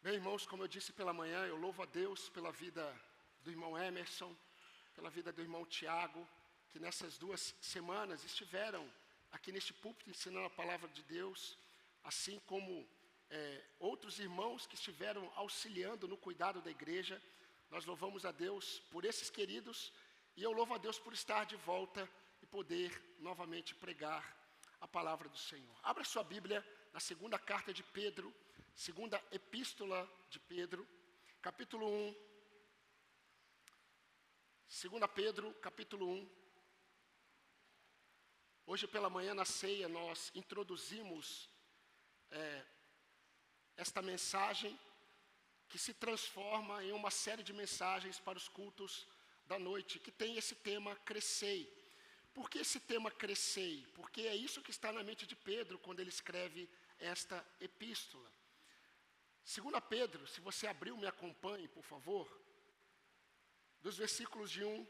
Bem, irmãos, como eu disse pela manhã, eu louvo a Deus pela vida do irmão Emerson, pela vida do irmão Tiago, que nessas 2 semanas estiveram aqui neste púlpito ensinando a palavra de Deus, assim como outros irmãos que estiveram auxiliando no cuidado da igreja. Nós louvamos a Deus por esses queridos e eu louvo a Deus por estar de volta e poder novamente pregar a palavra do Senhor. Abra sua Bíblia na segunda carta de Pedro, segunda epístola de Pedro, capítulo 1. 2 Pedro, capítulo 1. Hoje pela manhã na ceia nós introduzimos esta mensagem que se transforma em uma série de mensagens para os cultos da noite, que tem esse tema crescei. Por que esse tema crescei? Porque é isso que está na mente de Pedro quando ele escreve esta epístola. 2 Pedro, se você abriu, me acompanhe, por favor, dos versículos de 1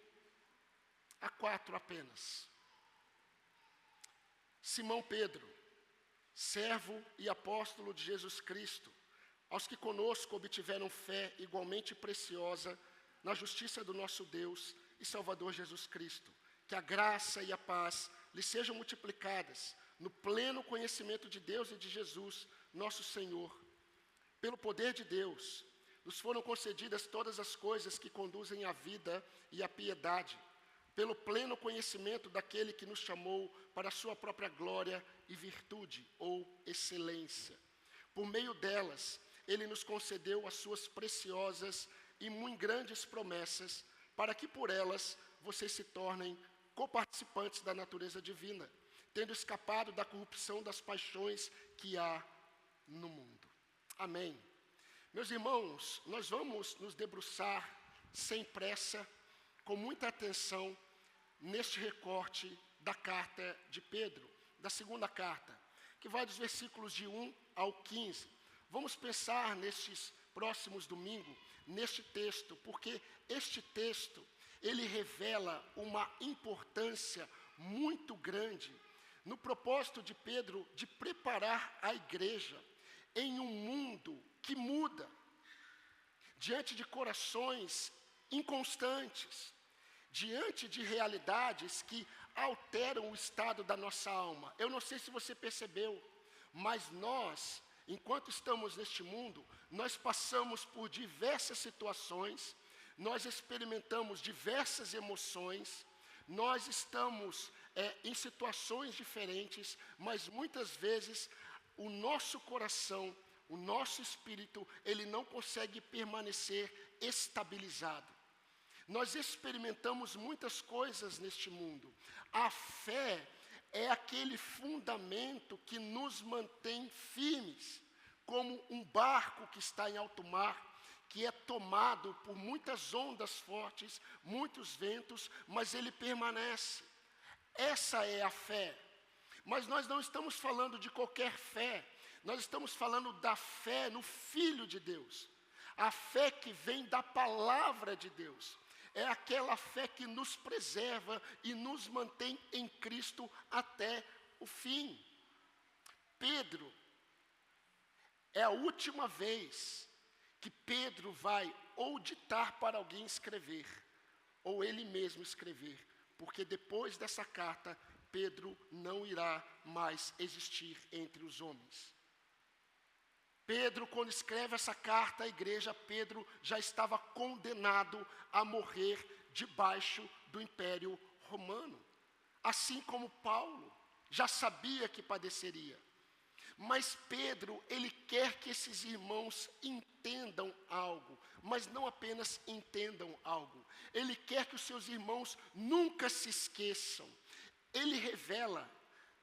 a 4 apenas. Simão Pedro, servo e apóstolo de Jesus Cristo, aos que conosco obtiveram fé igualmente preciosa na justiça do nosso Deus e Salvador Jesus Cristo, que a graça e a paz lhes sejam multiplicadas no pleno conhecimento de Deus e de Jesus, nosso Senhor. Pelo poder de Deus, nos foram concedidas todas as coisas que conduzem à vida e à piedade, pelo pleno conhecimento daquele que nos chamou para a sua própria glória e virtude, ou excelência. Por meio delas, ele nos concedeu as suas preciosas e muito grandes promessas, para que por elas vocês se tornem coparticipantes da natureza divina, tendo escapado da corrupção das paixões que há no mundo. Amém. Meus irmãos, nós vamos nos debruçar sem pressa, com muita atenção, neste recorte da carta de Pedro, da segunda carta, que vai dos versículos de 1 ao 15. Vamos pensar nestes próximos domingos, neste texto, porque este texto, ele revela uma importância muito grande no propósito de Pedro de preparar a igreja em um mundo que muda, diante de corações inconstantes, diante de realidades que alteram o estado da nossa alma. Eu não sei se você percebeu, mas nós, enquanto estamos neste mundo, nós passamos por diversas situações, nós experimentamos diversas emoções, nós estamos em situações diferentes, mas muitas vezes o nosso coração, o nosso espírito, ele não consegue permanecer estabilizado. Nós experimentamos muitas coisas neste mundo. A fé é aquele fundamento que nos mantém firmes, como um barco que está em alto mar, que é tomado por muitas ondas fortes, muitos ventos, mas ele permanece. Essa é a fé. Mas nós não estamos falando de qualquer fé, nós estamos falando da fé no Filho de Deus. A fé que vem da palavra de Deus. É aquela fé que nos preserva e nos mantém em Cristo até o fim. Pedro, é a última vez que Pedro vai ou ditar para alguém escrever, ou ele mesmo escrever, porque depois dessa carta, Pedro não irá mais existir entre os homens. Pedro, quando escreve essa carta à igreja, Pedro já estava condenado a morrer debaixo do Império Romano. Assim como Paulo já sabia que padeceria. Mas Pedro, ele quer que esses irmãos entendam algo, mas não apenas entendam algo. Ele quer que os seus irmãos nunca se esqueçam. Ele revela,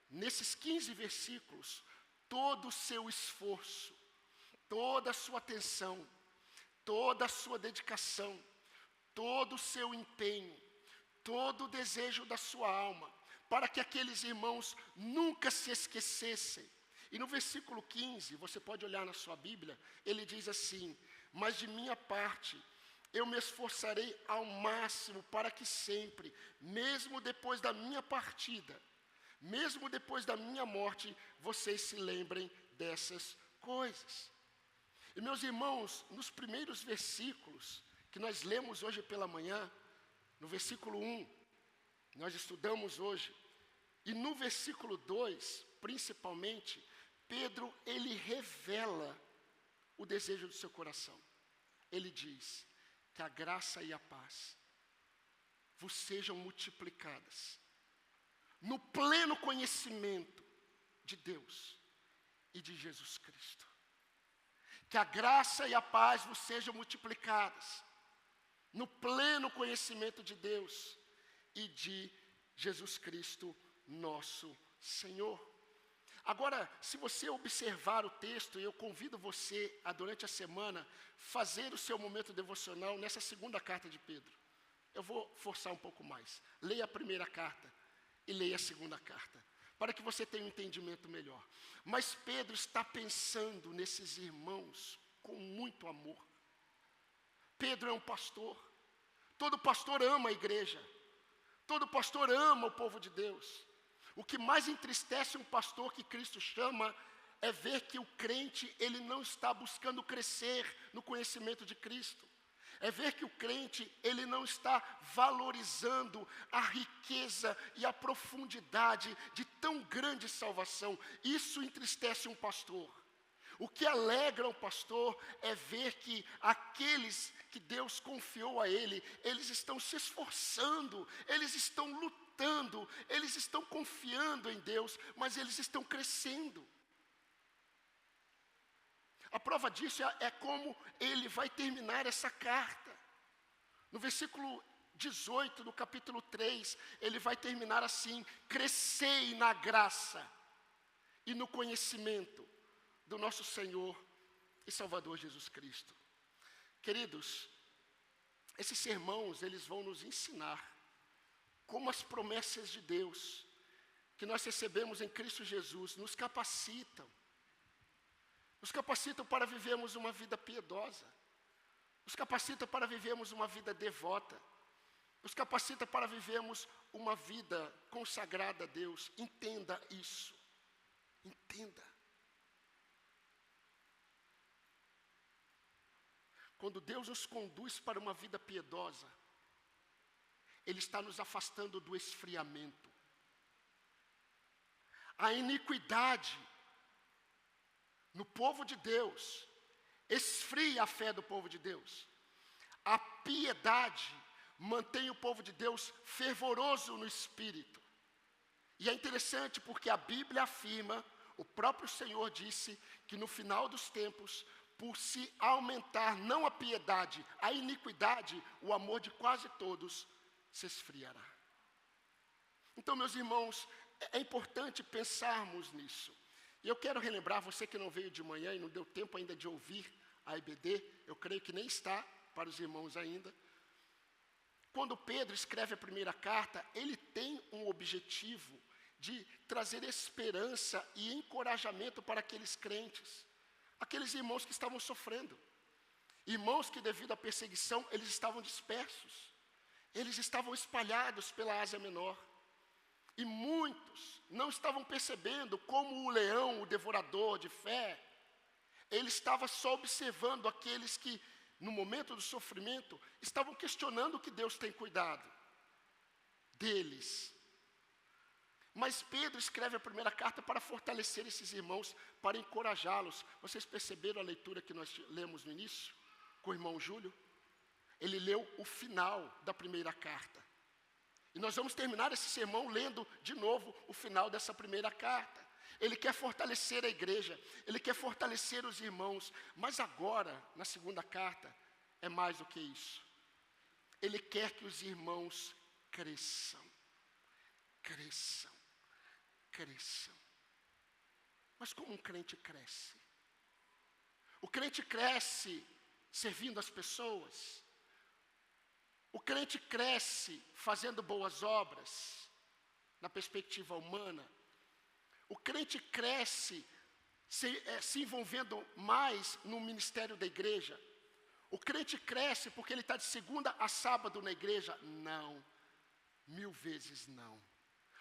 nesses 15 versículos, todo o seu esforço, toda a sua atenção, toda a sua dedicação, todo o seu empenho, todo o desejo da sua alma, para que aqueles irmãos nunca se esquecessem. E no versículo 15, você pode olhar na sua Bíblia, ele diz assim: mas de minha parte, eu me esforçarei ao máximo para que sempre, mesmo depois da minha partida, mesmo depois da minha morte, vocês se lembrem dessas coisas. E meus irmãos, nos primeiros versículos que nós lemos hoje pela manhã, no versículo 1, nós estudamos hoje, e no versículo 2, principalmente, Pedro, ele revela o desejo do seu coração. Ele diz que a graça e a paz vos sejam multiplicadas no pleno conhecimento de Deus e de Jesus Cristo. Que a graça e a paz vos sejam multiplicadas no pleno conhecimento de Deus e de Jesus Cristo, nosso Senhor. Agora, se você observar o texto, eu convido você a, durante a semana, fazer o seu momento devocional nessa segunda carta de Pedro. Eu vou forçar um pouco mais. Leia a primeira carta e leia a segunda carta, para que você tenha um entendimento melhor. Mas Pedro está pensando nesses irmãos com muito amor. Pedro é um pastor. Todo pastor ama a igreja. Todo pastor ama o povo de Deus. O que mais entristece um pastor que Cristo chama é ver que o crente, ele não está buscando crescer no conhecimento de Cristo. É ver que o crente, ele não está valorizando a riqueza e a profundidade de tão grande salvação. Isso entristece um pastor. O que alegra um pastor é ver que aqueles que Deus confiou a ele, eles estão se esforçando, eles estão lutando, eles estão confiando em Deus, mas eles estão crescendo. A prova disso é como ele vai terminar essa carta. No versículo 18 do capítulo 3, ele vai terminar assim: crescei na graça e no conhecimento do nosso Senhor e Salvador Jesus Cristo. Queridos, esses sermãos, eles vão nos ensinar como as promessas de Deus que nós recebemos em Cristo Jesus nos capacitam para vivermos uma vida piedosa, nos capacita para vivermos uma vida devota, nos capacita para vivermos uma vida consagrada a Deus. Entenda isso, entenda. Quando Deus nos conduz para uma vida piedosa, Ele está nos afastando do esfriamento. A iniquidade no povo de Deus esfria a fé do povo de Deus. A piedade mantém o povo de Deus fervoroso no espírito. E é interessante porque a Bíblia afirma, o próprio Senhor disse, que no final dos tempos, por se aumentar não a piedade, a iniquidade, o amor de quase todos se esfriará. Então, meus irmãos, é importante pensarmos nisso. E eu quero relembrar, você que não veio de manhã e não deu tempo ainda de ouvir a IBD, eu creio que nem está para os irmãos ainda. Quando Pedro escreve a primeira carta, ele tem um objetivo de trazer esperança e encorajamento para aqueles crentes, aqueles irmãos que estavam sofrendo, irmãos que devido à perseguição, eles estavam dispersos, eles estavam espalhados pela Ásia Menor, e muitos não estavam percebendo como o leão, o devorador de fé, ele estava só observando aqueles que, no momento do sofrimento, estavam questionando que Deus tem cuidado deles. Mas Pedro escreve a primeira carta para fortalecer esses irmãos, para encorajá-los. Vocês perceberam a leitura que nós lemos no início, com o irmão Júlio? Ele leu o final da primeira carta. E nós vamos terminar esse sermão lendo de novo o final dessa primeira carta. Ele quer fortalecer a igreja, ele quer fortalecer os irmãos. Mas agora, na segunda carta, é mais do que isso. Ele quer que os irmãos cresçam. Cresçam. Cresçam. Mas como um crente cresce? O crente cresce servindo as pessoas. O crente cresce fazendo boas obras, na perspectiva humana. O crente cresce se envolvendo mais no ministério da igreja. O crente cresce porque ele está de segunda a sábado na igreja? Não, 1000 vezes não.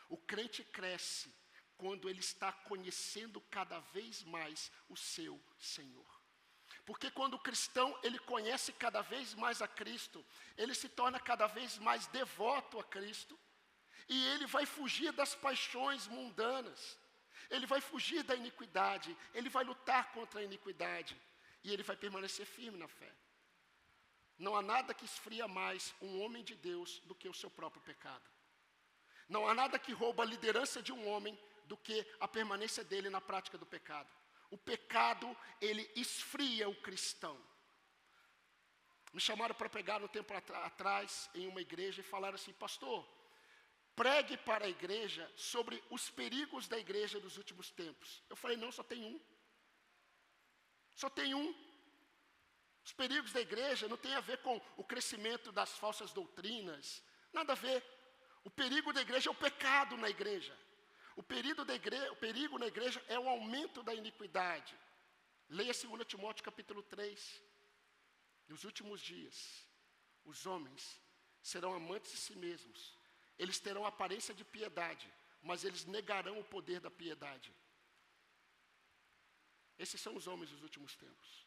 O crente cresce quando ele está conhecendo cada vez mais o seu Senhor. Porque quando o cristão, ele conhece cada vez mais a Cristo, ele se torna cada vez mais devoto a Cristo, e ele vai fugir das paixões mundanas, ele vai fugir da iniquidade, ele vai lutar contra a iniquidade, e ele vai permanecer firme na fé. Não há nada que esfria mais um homem de Deus do que o seu próprio pecado. Não há nada que rouba a liderança de um homem do que a permanência dele na prática do pecado. O pecado, ele esfria o cristão. Me chamaram para pregar um tempo atrás em uma igreja e falaram assim: pastor, pregue para a igreja sobre os perigos da igreja dos últimos tempos. Eu falei: não, só tem um. Só tem um. Os perigos da igreja não tem a ver com o crescimento das falsas doutrinas, nada a ver. O perigo da igreja é o pecado na igreja. O perigo na igreja é o aumento da iniquidade. Leia 2 Timóteo capítulo 3. Nos últimos dias, os homens serão amantes de si mesmos. Eles terão aparência de piedade, mas eles negarão o poder da piedade. Esses são os homens dos últimos tempos.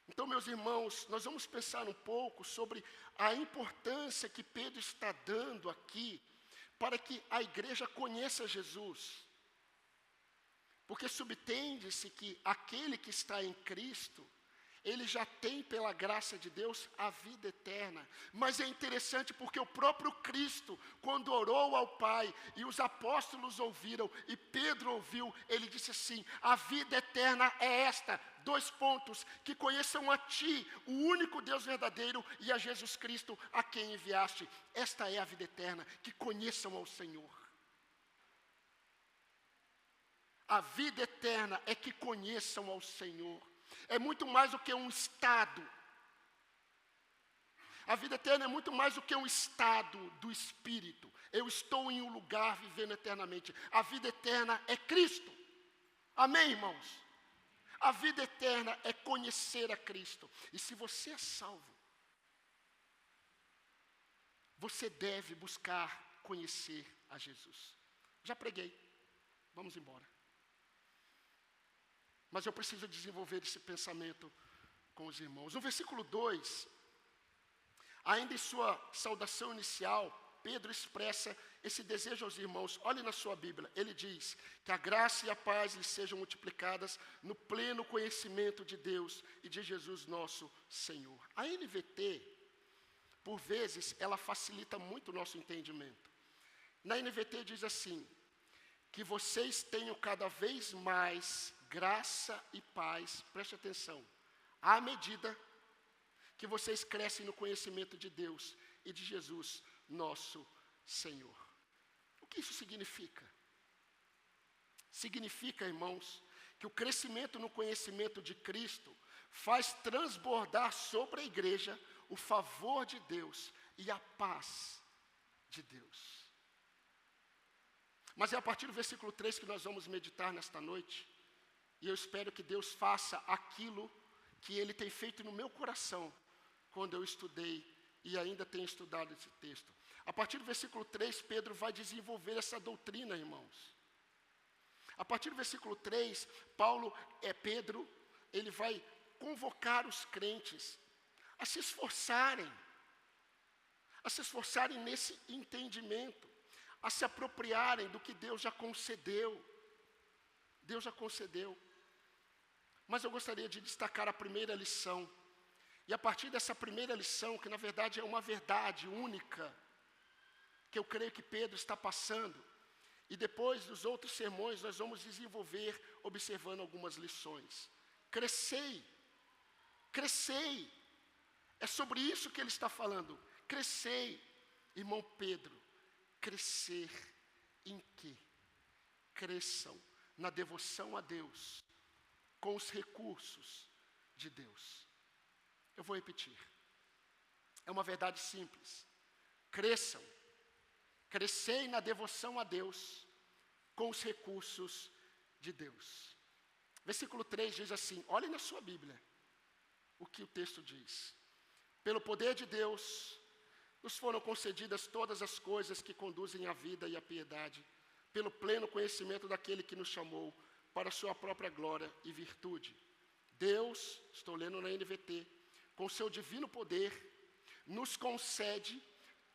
Então, meus irmãos, nós vamos pensar um pouco sobre a importância que Pedro está dando aqui para que a igreja conheça Jesus. Porque subtende-se que aquele que está em Cristo, ele já tem pela graça de Deus a vida eterna. Mas é interessante porque o próprio Cristo, quando orou ao Pai e os apóstolos ouviram e Pedro ouviu, ele disse assim: a vida eterna é esta, que conheçam a Ti, o único Deus verdadeiro, e a Jesus Cristo, a quem enviaste. Esta é a vida eterna, que conheçam ao Senhor. A vida eterna é que conheçam ao Senhor. É muito mais do que um estado. A vida eterna é muito mais do que um estado do Espírito. Eu estou em um lugar vivendo eternamente. A vida eterna é Cristo. Amém, irmãos? A vida eterna é conhecer a Cristo. E se você é salvo, você deve buscar conhecer a Jesus. Já preguei. Vamos embora. Mas eu preciso desenvolver esse pensamento com os irmãos. No versículo 2, ainda em sua saudação inicial, Pedro expressa esse desejo aos irmãos. Olhe na sua Bíblia, ele diz que a graça e a paz lhes sejam multiplicadas no pleno conhecimento de Deus e de Jesus nosso Senhor. A NVT, por vezes, ela facilita muito o nosso entendimento. Na NVT diz assim: que vocês tenham cada vez mais graça e paz, preste atenção, à medida que vocês crescem no conhecimento de Deus e de Jesus, nosso Senhor. O que isso significa? Significa, irmãos, que o crescimento no conhecimento de Cristo faz transbordar sobre a igreja o favor de Deus e a paz de Deus. Mas é a partir do versículo 3 que nós vamos meditar nesta noite. E eu espero que Deus faça aquilo que Ele tem feito no meu coração, quando eu estudei e ainda tenho estudado esse texto. A partir do versículo 3, Pedro vai desenvolver essa doutrina, irmãos. A partir do versículo 3, Pedro, ele vai convocar os crentes a se esforçarem nesse entendimento, a se apropriarem do que Deus já concedeu. Deus já concedeu. Mas eu gostaria de destacar a primeira lição. E a partir dessa primeira lição, que na verdade é uma verdade única, que eu creio que Pedro está passando, e depois dos outros sermões nós vamos desenvolver observando algumas lições. Crescei. É sobre isso que ele está falando. Crescei. Irmão Pedro, crescer em quê? Cresçam na devoção a Deus, com os recursos de Deus. Eu vou repetir. É uma verdade simples. Crescei na devoção a Deus, com os recursos de Deus. Versículo 3 diz assim, olhe na sua Bíblia, o que o texto diz. Pelo poder de Deus, nos foram concedidas todas as coisas que conduzem à vida e à piedade, pelo pleno conhecimento daquele que nos chamou para a sua própria glória e virtude. Deus, estou lendo na NVT, com seu divino poder, nos concede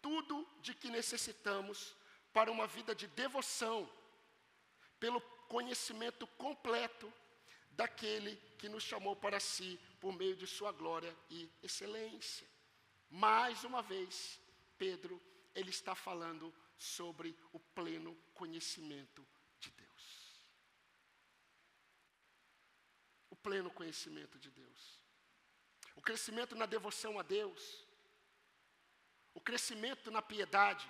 tudo de que necessitamos para uma vida de devoção, pelo conhecimento completo daquele que nos chamou para si, por meio de sua glória e excelência. Mais uma vez, Pedro, ele está falando sobre o pleno conhecimento de Deus. O pleno conhecimento de Deus. O crescimento na devoção a Deus. O crescimento na piedade.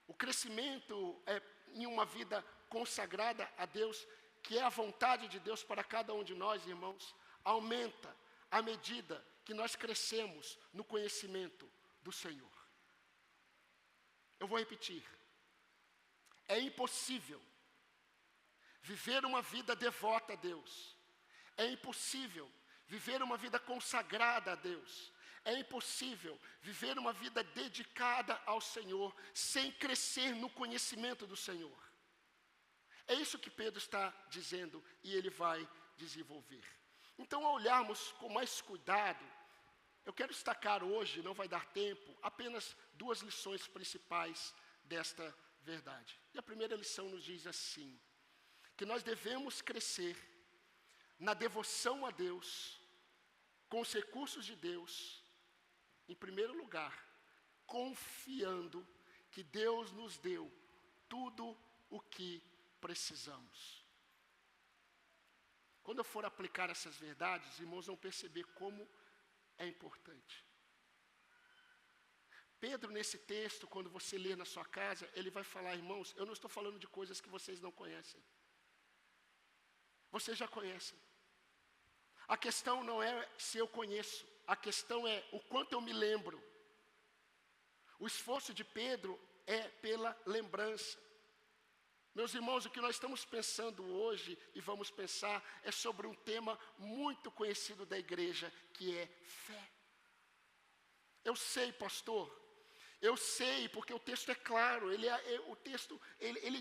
O crescimento em uma vida consagrada a Deus, que é a vontade de Deus para cada um de nós, irmãos, aumenta à medida que nós crescemos no conhecimento do Senhor. Eu vou repetir. É impossível viver uma vida devota a Deus. É impossível viver uma vida consagrada a Deus. É impossível viver uma vida dedicada ao Senhor sem crescer no conhecimento do Senhor. É isso que Pedro está dizendo e ele vai desenvolver. Então, ao olharmos com mais cuidado, eu quero destacar hoje, não vai dar tempo, apenas 2 lições principais desta verdade. E a primeira lição nos diz assim, que nós devemos crescer na devoção a Deus, com os recursos de Deus, em primeiro lugar, confiando que Deus nos deu tudo o que precisamos. Quando eu for aplicar essas verdades, os irmãos vão perceber como é importante. Pedro, nesse texto, quando você lê na sua casa, ele vai falar, irmãos, eu não estou falando de coisas que vocês não conhecem. Vocês já conhecem. A questão não é se eu conheço, a questão é o quanto eu me lembro. O esforço de Pedro é pela lembrança. Meus irmãos, o que nós estamos pensando hoje e vamos pensar é sobre um tema muito conhecido da igreja, que é fé. Eu sei, pastor, eu sei, porque o texto é claro, o texto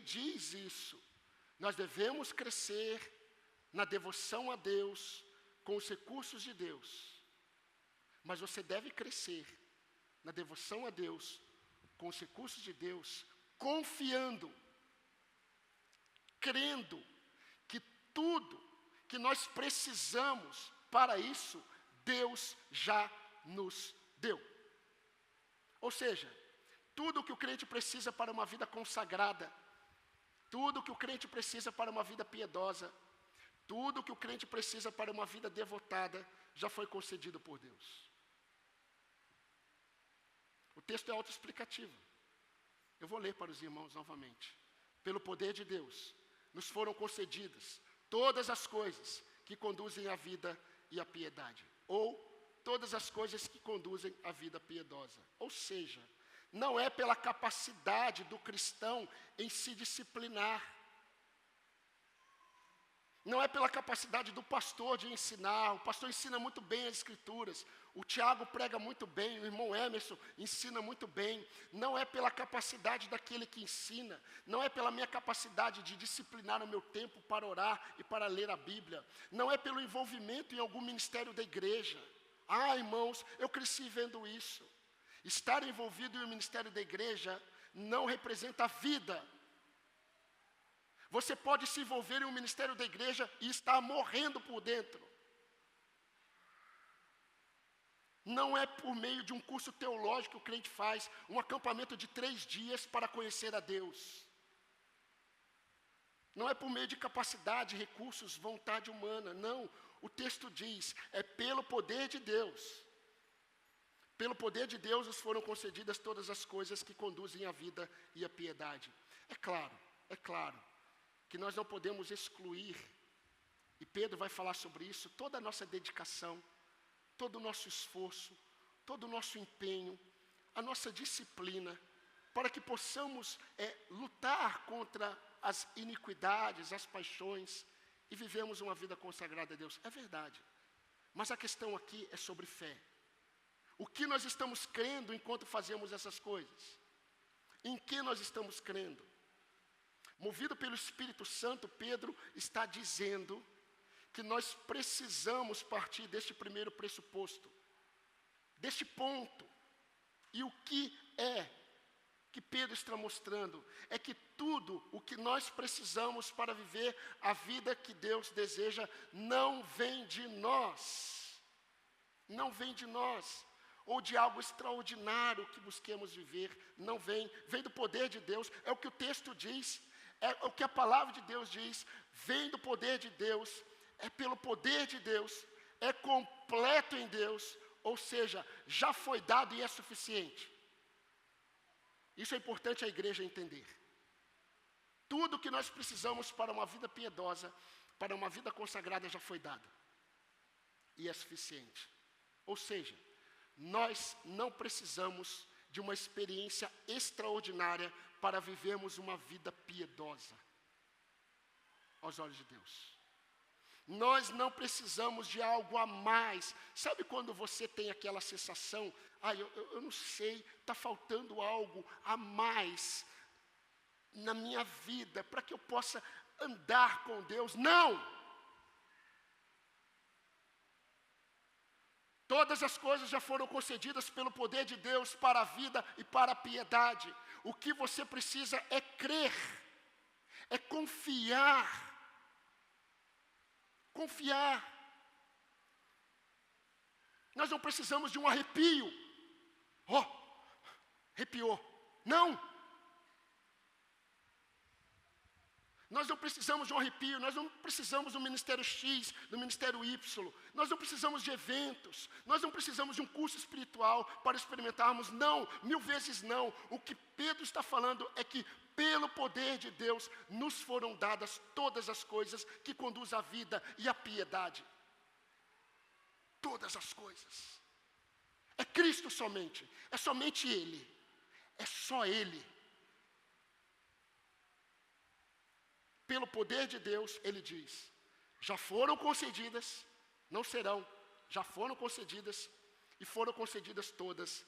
diz isso. Nós devemos crescer na devoção a Deus, com os recursos de Deus. Mas você deve crescer na devoção a Deus, com os recursos de Deus, confiando, crendo que tudo que nós precisamos para isso, Deus já nos deu. Ou seja, tudo o que o crente precisa para uma vida consagrada, tudo o que o crente precisa para uma vida piedosa, tudo o que o crente precisa para uma vida devotada, já foi concedido por Deus. O texto é autoexplicativo. Eu vou ler para os irmãos novamente. Pelo poder de Deus, nos foram concedidas todas as coisas que conduzem à vida e à piedade. Ou todas as coisas que conduzem à vida piedosa. Ou seja, não é pela capacidade do cristão em se disciplinar. Não é pela capacidade do pastor de ensinar. O pastor ensina muito bem as escrituras. O Tiago prega muito bem. O irmão Emerson ensina muito bem. Não é pela capacidade daquele que ensina. Não é pela minha capacidade de disciplinar o meu tempo para orar e para ler a Bíblia. Não é pelo envolvimento em algum ministério da igreja. Ah, irmãos, eu cresci vendo isso. Estar envolvido em um ministério da igreja não representa a vida. Você pode se envolver em um ministério da igreja e estar morrendo por dentro. Não é por meio de um curso teológico que o crente faz, um acampamento de 3 dias para conhecer a Deus. Não é por meio de capacidade, recursos, vontade humana, não. O texto diz, é pelo poder de Deus. Pelo poder de Deus nos foram concedidas todas as coisas que conduzem à vida e à piedade. É claro, que nós não podemos excluir, e Pedro vai falar sobre isso, toda a nossa dedicação, todo o nosso esforço, todo o nosso empenho, a nossa disciplina, para que possamos lutar contra as iniquidades, as paixões, e vivemos uma vida consagrada a Deus. É verdade, mas a questão aqui é sobre fé. O que nós estamos crendo enquanto fazemos essas coisas? Em que nós estamos crendo? Movido pelo Espírito Santo, Pedro está dizendo que nós precisamos partir deste primeiro pressuposto, deste ponto. E o que é que Pedro está mostrando? É que tudo o que nós precisamos para viver a vida que Deus deseja não vem de nós. Não vem de nós, ou de algo extraordinário que busquemos viver. Não vem, vem do poder de Deus. É o que o texto diz, é o que a palavra de Deus diz. Vem do poder de Deus, é pelo poder de Deus, é completo em Deus, ou seja, já foi dado e é suficiente. Isso é importante a igreja entender. Tudo que nós precisamos para uma vida piedosa, para uma vida consagrada, já foi dado. E é suficiente. Ou seja, nós não precisamos de uma experiência extraordinária para vivermos uma vida piedosa aos olhos de Deus. Nós não precisamos de algo a mais. Sabe quando você tem aquela sensação, eu não sei, está faltando algo a mais na minha vida para que eu possa andar com Deus? Não! Todas as coisas já foram concedidas pelo poder de Deus para a vida e para a piedade. O que você precisa é crer, é confiar. Confiar. Nós não precisamos de um arrepio. Arrepiou. Não. Nós não precisamos de um arrepio, nós não precisamos do ministério X, do ministério Y. Nós não precisamos de eventos, nós não precisamos de um curso espiritual para experimentarmos. Não, 1000 vezes não. O que Pedro está falando é que pelo poder de Deus nos foram dadas todas as coisas que conduzem à vida e à piedade. Todas as coisas. É Cristo somente, é somente Ele, é só Ele. Pelo poder de Deus, Ele diz, já foram concedidas, não serão, já foram concedidas, e foram concedidas todas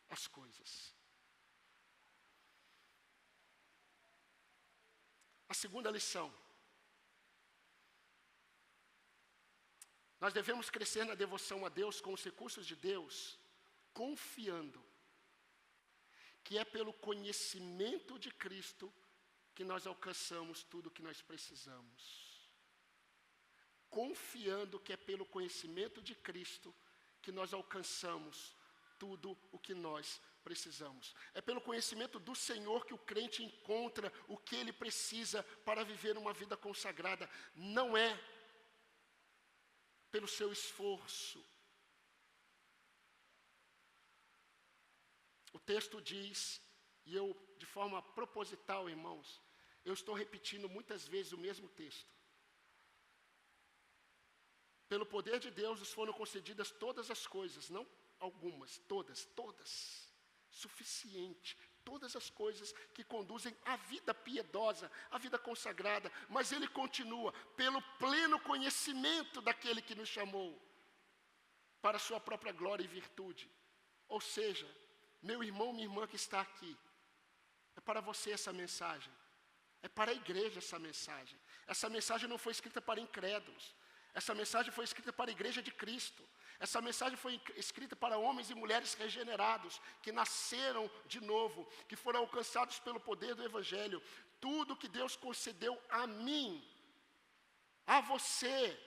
as coisas. A segunda lição. Nós devemos crescer na devoção a Deus com os recursos de Deus, confiando que é pelo conhecimento de Cristo que nós alcançamos tudo o que nós precisamos. Confiando que é pelo conhecimento de Cristo que nós alcançamos tudo o que nós precisamos. É pelo conhecimento do Senhor que o crente encontra o que ele precisa para viver uma vida consagrada. Não é pelo seu esforço. O texto diz, e eu, de forma proposital, irmãos, eu estou repetindo muitas vezes o mesmo texto. Pelo poder de Deus nos foram concedidas todas as coisas, não algumas, todas. Suficiente. Todas as coisas que conduzem à vida piedosa, à vida consagrada. Mas ele continua, pelo pleno conhecimento daquele que nos chamou, para a sua própria glória e virtude. Ou seja, meu irmão, minha irmã que está aqui, é para você essa mensagem. É para a igreja essa mensagem. Essa mensagem não foi escrita para incrédulos. Essa mensagem foi escrita para a igreja de Cristo. Essa mensagem foi escrita para homens e mulheres regenerados, que nasceram de novo, que foram alcançados pelo poder do Evangelho. Tudo que Deus concedeu a mim, a você,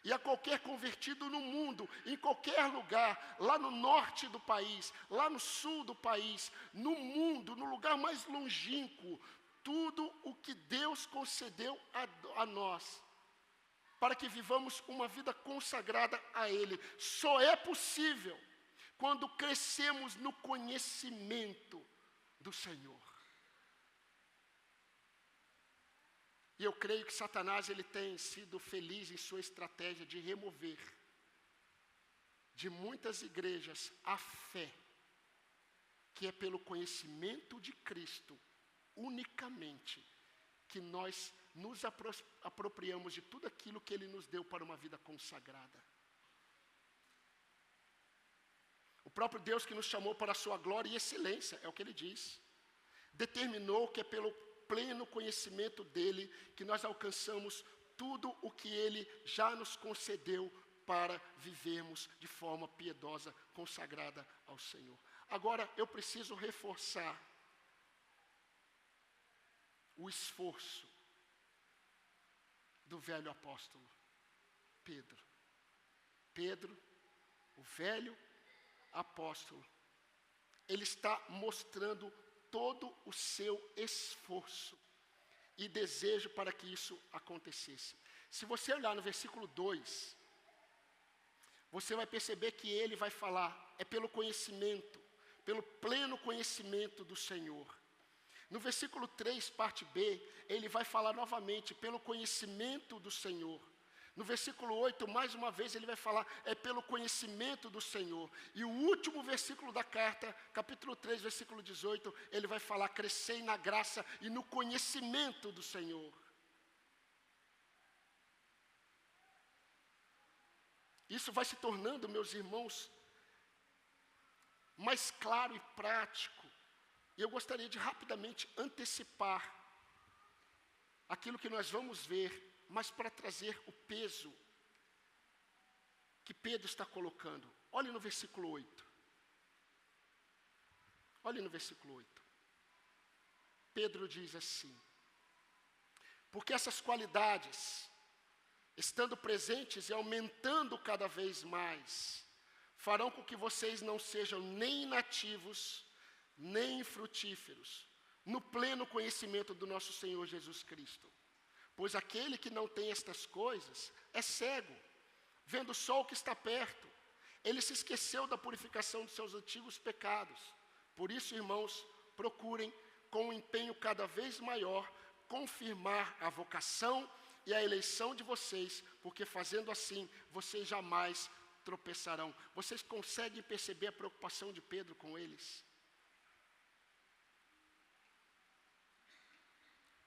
e a qualquer convertido no mundo, em qualquer lugar, lá no norte do país, lá no sul do país, no mundo, no lugar mais longínquo, tudo o que Deus concedeu a nós, para que vivamos uma vida consagrada a Ele, só é possível quando crescemos no conhecimento do Senhor. E eu creio que Satanás ele tem sido feliz em sua estratégia de remover de muitas igrejas a fé, que é pelo conhecimento de Cristo, unicamente, que nós nos apropriamos de tudo aquilo que Ele nos deu para uma vida consagrada. O próprio Deus que nos chamou para a sua glória e excelência, é o que Ele diz, determinou que é pelo pleno conhecimento dEle que nós alcançamos tudo o que Ele já nos concedeu para vivermos de forma piedosa, consagrada ao Senhor. Agora, eu preciso reforçar o esforço do velho apóstolo Pedro. Pedro, o velho apóstolo, ele está mostrando todo o seu esforço e desejo para que isso acontecesse. Se você olhar no versículo 2, você vai perceber que ele vai falar, é pelo conhecimento, pelo pleno conhecimento do Senhor. No versículo 3, parte B, ele vai falar novamente, pelo conhecimento do Senhor. No versículo 8, mais uma vez, ele vai falar, é pelo conhecimento do Senhor. E o último versículo da carta, capítulo 3, versículo 18, ele vai falar, crescei na graça e no conhecimento do Senhor. Isso vai se tornando, meus irmãos, mais claro e prático. E eu gostaria de rapidamente antecipar aquilo que nós vamos ver, mas para trazer o peso que Pedro está colocando. Olhe no versículo 8. Olhe no versículo 8. Pedro diz assim: porque essas qualidades, estando presentes e aumentando cada vez mais, farão com que vocês não sejam nem inativos, nem infrutíferos, no pleno conhecimento do nosso Senhor Jesus Cristo. Pois aquele que não tem estas coisas é cego, vendo só o que está perto. Ele se esqueceu da purificação dos seus antigos pecados. Por isso, irmãos, procurem com um empenho cada vez maior confirmar a vocação e a eleição de vocês, porque fazendo assim, vocês jamais tropeçarão. Vocês conseguem perceber a preocupação de Pedro com eles?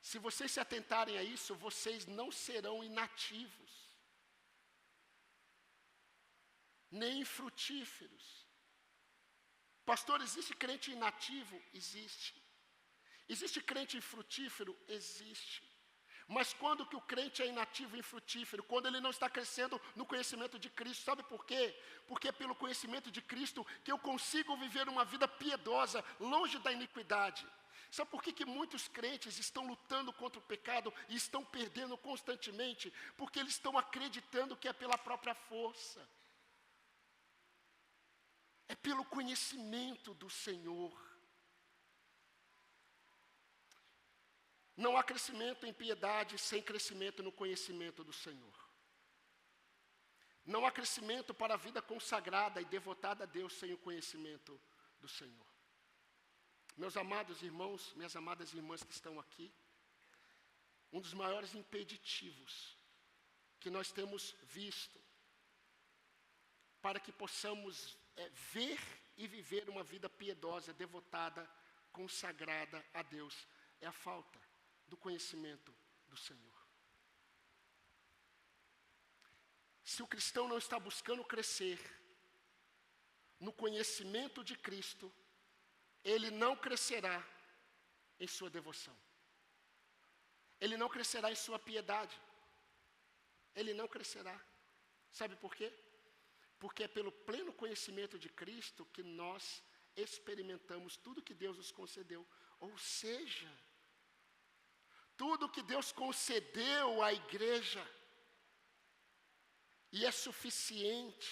Se vocês se atentarem a isso, vocês não serão inativos, nem infrutíferos. Pastor, existe crente inativo? Existe. Existe crente infrutífero? Existe. Mas quando que o crente é inativo e infrutífero? Quando ele não está crescendo no conhecimento de Cristo. Sabe por quê? Porque é pelo conhecimento de Cristo que eu consigo viver uma vida piedosa, longe da iniquidade. Sabe por que muitos crentes estão lutando contra o pecado e estão perdendo constantemente? Porque eles estão acreditando que é pela própria força. É pelo conhecimento do Senhor. Não há crescimento em piedade sem crescimento no conhecimento do Senhor. Não há crescimento para a vida consagrada e devotada a Deus sem o conhecimento do Senhor. Meus amados irmãos, minhas amadas irmãs que estão aqui, um dos maiores impeditivos que nós temos visto para que possamos ver e viver uma vida piedosa, devotada, consagrada a Deus, é a falta do conhecimento do Senhor. Se o cristão não está buscando crescer no conhecimento de Cristo, ele não crescerá em sua devoção. Ele não crescerá em sua piedade. Ele não crescerá. Sabe por quê? Porque é pelo pleno conhecimento de Cristo que nós experimentamos tudo que Deus nos concedeu. Ou seja, tudo que Deus concedeu à igreja, e é suficiente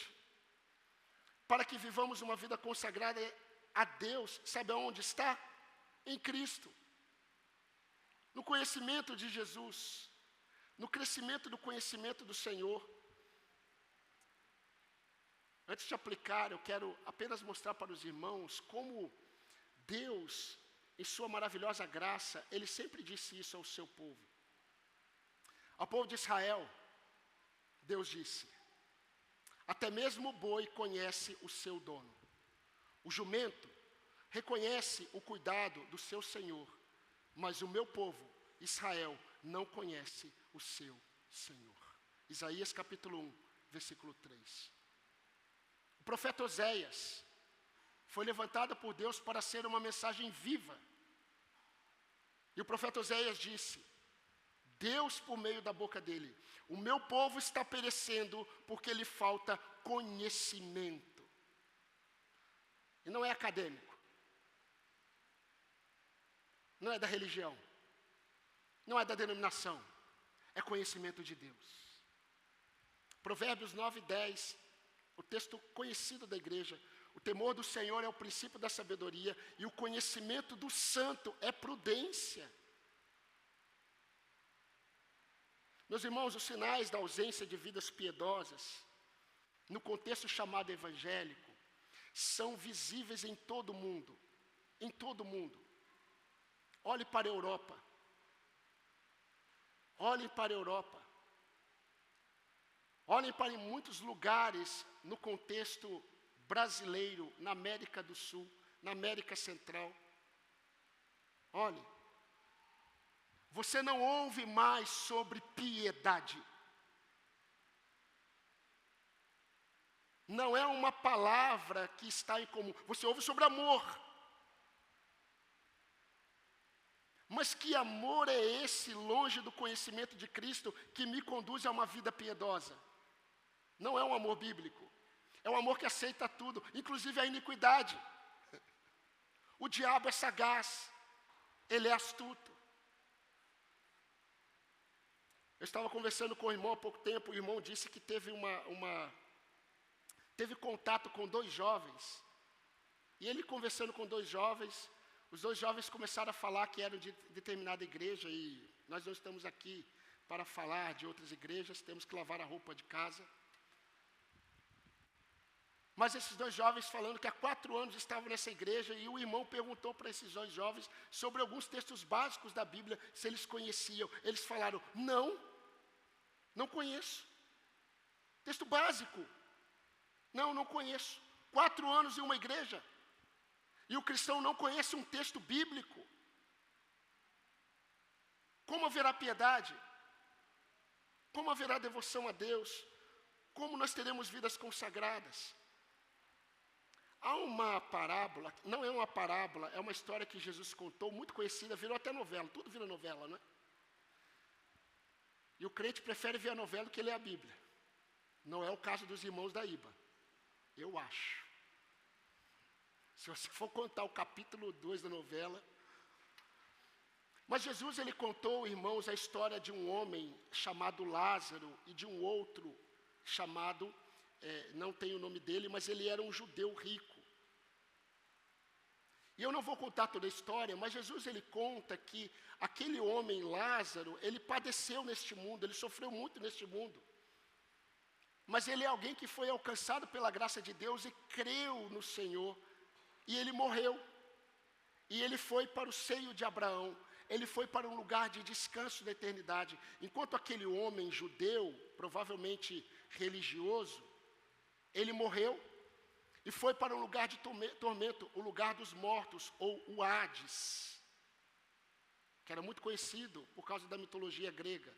para que vivamos uma vida consagrada a Deus. Sabe aonde está? Em Cristo. No conhecimento de Jesus. No crescimento do conhecimento do Senhor. Antes de aplicar, eu quero apenas mostrar para os irmãos como Deus, em sua maravilhosa graça, Ele sempre disse isso ao seu povo. Ao povo de Israel, Deus disse: até mesmo o boi conhece o seu dono. O jumento reconhece o cuidado do seu Senhor, mas o meu povo, Israel, não conhece o seu Senhor. Isaías capítulo 1, versículo 3. O profeta Oséias foi levantado por Deus para ser uma mensagem viva. E o profeta Oséias disse: Deus por meio da boca dele. O meu povo está perecendo porque lhe falta conhecimento. E não é acadêmico. Não é da religião. Não é da denominação. É conhecimento de Deus. Provérbios 9:10, o texto conhecido da igreja. O temor do Senhor é o princípio da sabedoria e o conhecimento do santo é prudência. Meus irmãos, os sinais da ausência de vidas piedosas, no contexto chamado evangélico, são visíveis em todo o mundo. Em todo o mundo. Olhe para a Europa. Olhem para a Europa. Olhem para muitos lugares no contexto brasileiro, na América do Sul, na América Central. Olhe, você não ouve mais sobre piedade. Não é uma palavra que está em comum. Você ouve sobre amor. Mas que amor é esse, longe do conhecimento de Cristo, que me conduz a uma vida piedosa? Não é um amor bíblico. É um amor que aceita tudo, inclusive a iniquidade. O diabo é sagaz. Ele é astuto. Eu estava conversando com o irmão há pouco tempo. O irmão disse que teve contato com 2 jovens. E ele conversando com 2 jovens, os 2 jovens começaram a falar que eram de determinada igreja. E nós não estamos aqui para falar de outras igrejas, temos que lavar a roupa de casa. Mas esses 2 jovens falando que há 4 anos estavam nessa igreja, e o irmão perguntou para esses 2 jovens sobre alguns textos básicos da Bíblia, se eles conheciam. Eles falaram, não conheço. Texto básico. Não conheço. 4 anos em uma igreja. E o cristão não conhece um texto bíblico. Como haverá piedade? Como haverá devoção a Deus? Como nós teremos vidas consagradas? Há uma parábola, não é uma parábola, é uma história que Jesus contou, muito conhecida, virou até novela, tudo vira novela, não é? E o crente prefere ver a novela do que ler a Bíblia. Não é o caso dos irmãos da IBA, eu acho. Se você for contar o capítulo 2 da novela. Mas Jesus, ele contou, irmãos, a história de um homem chamado Lázaro e de um outro chamado, não tem o nome dele, mas ele era um judeu rico. E eu não vou contar toda a história, mas Jesus, ele conta que aquele homem Lázaro, ele padeceu neste mundo, ele sofreu muito neste mundo. Mas ele é alguém que foi alcançado pela graça de Deus e creu no Senhor. E ele morreu. E ele foi para o seio de Abraão. Ele foi para um lugar de descanso da eternidade. Enquanto aquele homem judeu, provavelmente religioso, ele morreu e foi para um lugar de tormento, o lugar dos mortos, ou o Hades, que era muito conhecido por causa da mitologia grega.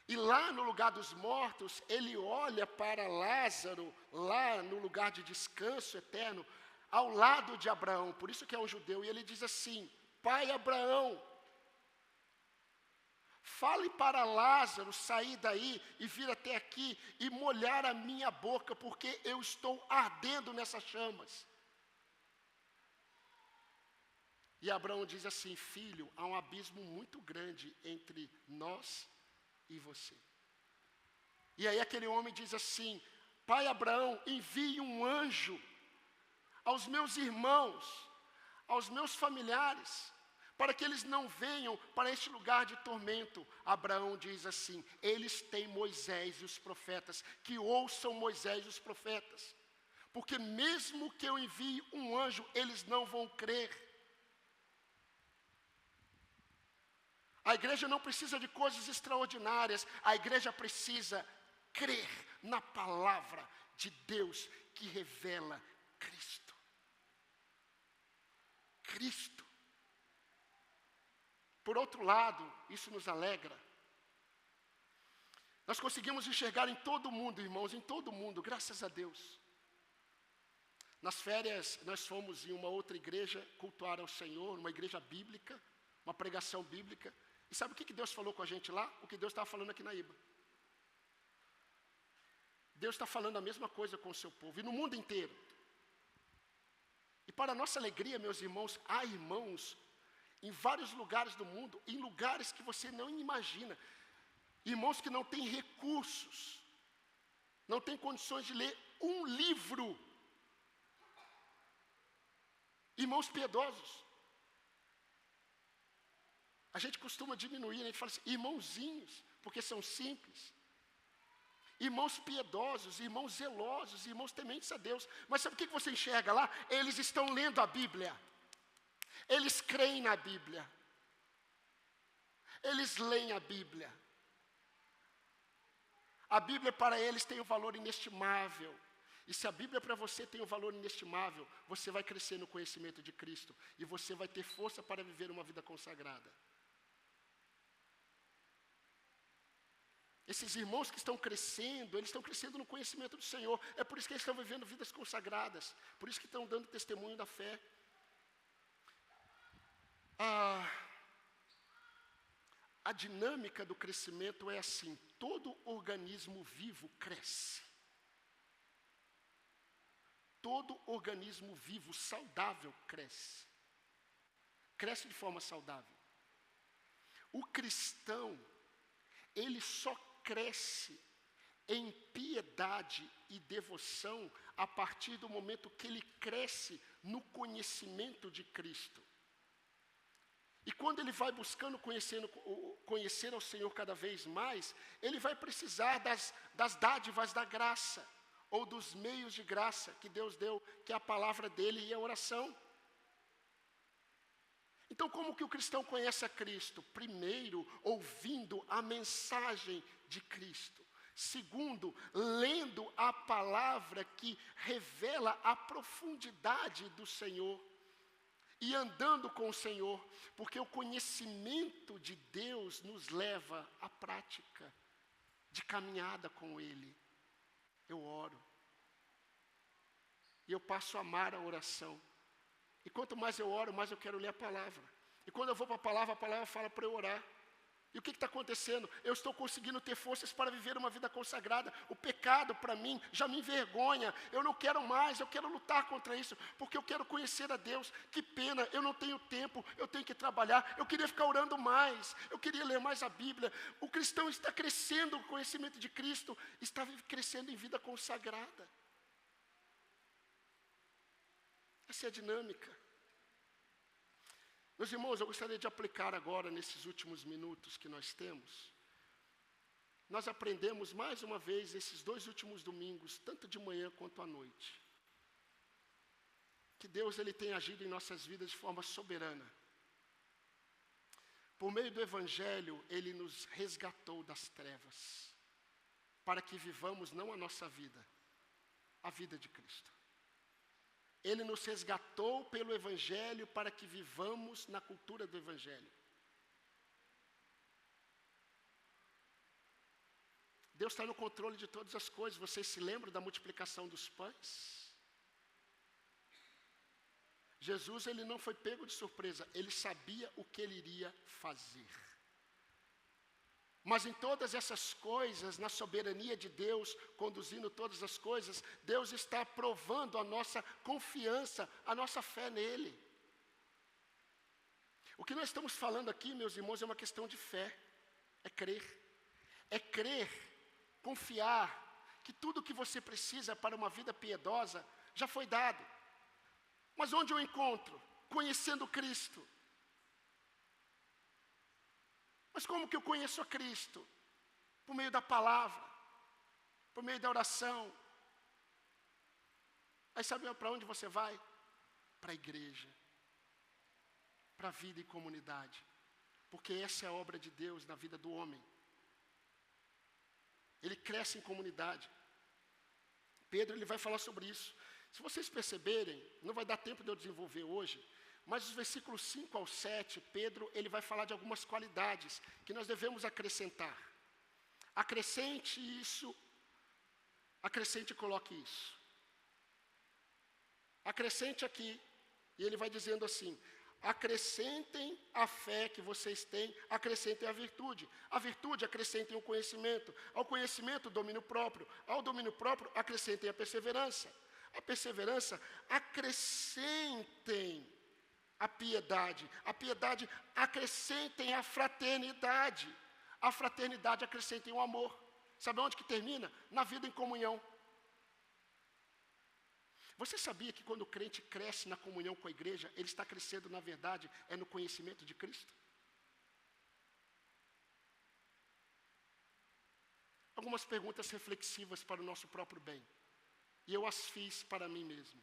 E lá no lugar dos mortos, ele olha para Lázaro, lá no lugar de descanso eterno, ao lado de Abraão, por isso que é um judeu, e ele diz assim, Pai Abraão, fale para Lázaro sair daí e vir até aqui e molhar a minha boca, porque eu estou ardendo nessas chamas. E Abraão diz assim, filho, há um abismo muito grande entre nós e você. E aí aquele homem diz assim, Pai Abraão, envie um anjo aos meus irmãos, aos meus familiares, para que eles não venham para este lugar de tormento. Abraão diz assim, eles têm Moisés e os profetas, que ouçam Moisés e os profetas, porque mesmo que eu envie um anjo, eles não vão crer. A igreja não precisa de coisas extraordinárias, a igreja precisa crer na palavra de Deus, que revela Cristo. Cristo. Por outro lado, isso nos alegra. Nós conseguimos enxergar em todo o mundo, irmãos, em todo o mundo, graças a Deus. Nas férias, nós fomos em uma outra igreja cultuar ao Senhor, uma igreja bíblica, uma pregação bíblica, E sabe o que Deus falou com a gente lá? O que Deus estava falando aqui na IBA. Deus está falando a mesma coisa com o seu povo, e no mundo inteiro. E para a nossa alegria, meus irmãos, há irmãos em vários lugares do mundo, em lugares que você não imagina. Irmãos que não têm recursos, não têm condições de ler um livro. Irmãos piedosos. A gente costuma diminuir, a gente fala assim, irmãozinhos, porque são simples. Irmãos piedosos, irmãos zelosos, irmãos tementes a Deus. Mas sabe o que você enxerga lá? Eles estão lendo a Bíblia. Eles creem na Bíblia. Eles leem a Bíblia. A Bíblia para eles tem um valor inestimável. E se a Bíblia para você tem um valor inestimável, você vai crescer no conhecimento de Cristo. E você vai ter força para viver uma vida consagrada. Esses irmãos que estão crescendo, eles estão crescendo no conhecimento do Senhor. É por isso que eles estão vivendo vidas consagradas. Por isso que estão dando testemunho da fé. A dinâmica do crescimento é assim: todo organismo vivo cresce. Todo organismo vivo saudável cresce. Cresce de forma saudável. O cristão, ele só cresce em piedade e devoção a partir do momento que ele cresce no conhecimento de Cristo. E quando ele vai buscando conhecer ao Senhor cada vez mais, ele vai precisar das dádivas da graça, ou dos meios de graça que Deus deu, que é a palavra dele e a oração. Então, como que o cristão conhece a Cristo? Primeiro, ouvindo a mensagem de Cristo. Segundo, lendo a palavra que revela a profundidade do Senhor. E andando com o Senhor, porque o conhecimento de Deus nos leva à prática de caminhada com Ele. Eu oro. E eu passo a amar a oração. E quanto mais eu oro, mais eu quero ler a palavra. E quando eu vou para a palavra fala para eu orar. E o que está acontecendo? Eu estou conseguindo ter forças para viver uma vida consagrada. O pecado para mim já me envergonha. Eu não quero mais, eu quero lutar contra isso. Porque eu quero conhecer a Deus. Que pena, eu não tenho tempo, eu tenho que trabalhar. Eu queria ficar orando mais, eu queria ler mais a Bíblia. O cristão está crescendo, o conhecimento de Cristo está crescendo em vida consagrada. Essa é a dinâmica. Meus irmãos, eu gostaria de aplicar agora, nesses últimos minutos que nós temos. Nós aprendemos mais uma vez, esses 2 últimos domingos, tanto de manhã quanto à noite, que Deus ele tem agido em nossas vidas de forma soberana. Por meio do Evangelho, Ele nos resgatou das trevas, para que vivamos não a nossa vida, a vida de Cristo. Ele nos resgatou pelo Evangelho para que vivamos na cultura do Evangelho. Deus está no controle de todas as coisas. Vocês se lembram da multiplicação dos pães? Jesus, ele não foi pego de surpresa. Ele sabia o que ele iria fazer. Mas em todas essas coisas, na soberania de Deus, conduzindo todas as coisas, Deus está provando a nossa confiança, a nossa fé nele. O que nós estamos falando aqui, meus irmãos, é uma questão de fé. É crer. É crer, confiar, que tudo o que você precisa para uma vida piedosa já foi dado. Mas onde eu encontro? Conhecendo Cristo. Mas como que eu conheço a Cristo? Por meio da palavra, por meio da oração. Aí sabe para onde você vai? Para a igreja, para a vida em comunidade. Porque essa é a obra de Deus na vida do homem. Ele cresce em comunidade. Pedro ele vai falar sobre isso. Se vocês perceberem, não vai dar tempo de eu desenvolver hoje, mas os versículos 5 ao 7, Pedro ele vai falar de algumas qualidades que nós devemos acrescentar. Acrescente isso, acrescente e coloque isso. Acrescente aqui, e ele vai dizendo assim: acrescentem a fé que vocês têm, acrescentem a virtude. A virtude, acrescentem o conhecimento. Ao conhecimento, o domínio próprio. Ao domínio próprio, acrescentem a perseverança. A perseverança, acrescentem a piedade. A piedade, acrescentem a fraternidade. A fraternidade, acrescentem o amor. Sabe onde que termina? Na vida em comunhão. Você sabia que quando o crente cresce na comunhão com a igreja, ele está crescendo, na verdade, é no conhecimento de Cristo? Algumas perguntas reflexivas para o nosso próprio bem. E eu as fiz para mim mesmo.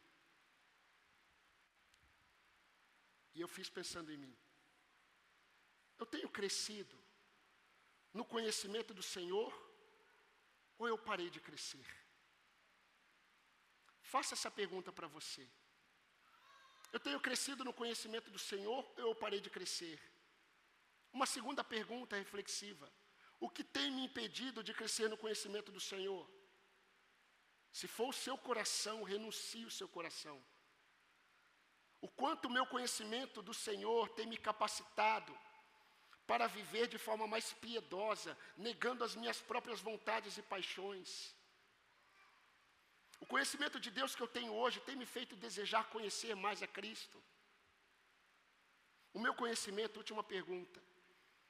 E eu fiz pensando em mim. Eu tenho crescido no conhecimento do Senhor, ou eu parei de crescer? Faça essa pergunta para você. Eu tenho crescido no conhecimento do Senhor, ou eu parei de crescer? Uma segunda pergunta reflexiva. O que tem me impedido de crescer no conhecimento do Senhor? Se for o seu coração, renuncie o seu coração. O quanto o meu conhecimento do Senhor tem me capacitado para viver de forma mais piedosa, negando as minhas próprias vontades e paixões. O conhecimento de Deus que eu tenho hoje tem me feito desejar conhecer mais a Cristo. O meu conhecimento, última pergunta.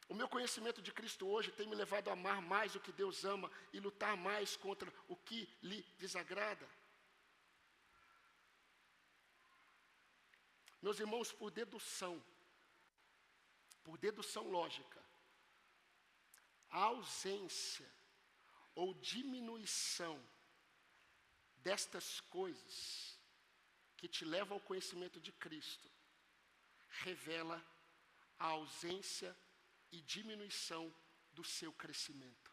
O meu conhecimento de Cristo hoje tem me levado a amar mais o que Deus ama e lutar mais contra o que lhe desagrada. Meus irmãos, por dedução lógica, a ausência ou diminuição destas coisas que te levam ao conhecimento de Cristo revela a ausência e diminuição do seu crescimento.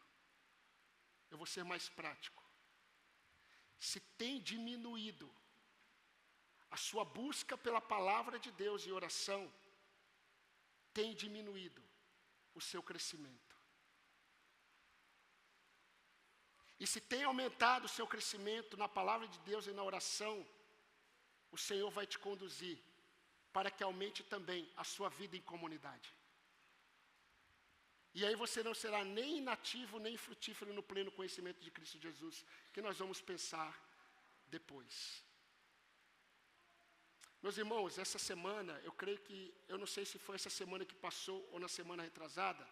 Eu vou ser mais prático. Se tem diminuído a sua busca pela palavra de Deus e oração, tem diminuído o seu crescimento. E se tem aumentado o seu crescimento na palavra de Deus e na oração, o Senhor vai te conduzir para que aumente também a sua vida em comunidade. E aí você não será nem inativo, nem frutífero no pleno conhecimento de Cristo Jesus, que nós vamos pensar depois. Meus irmãos, essa semana, eu não sei se foi essa semana que passou ou na semana retrasada,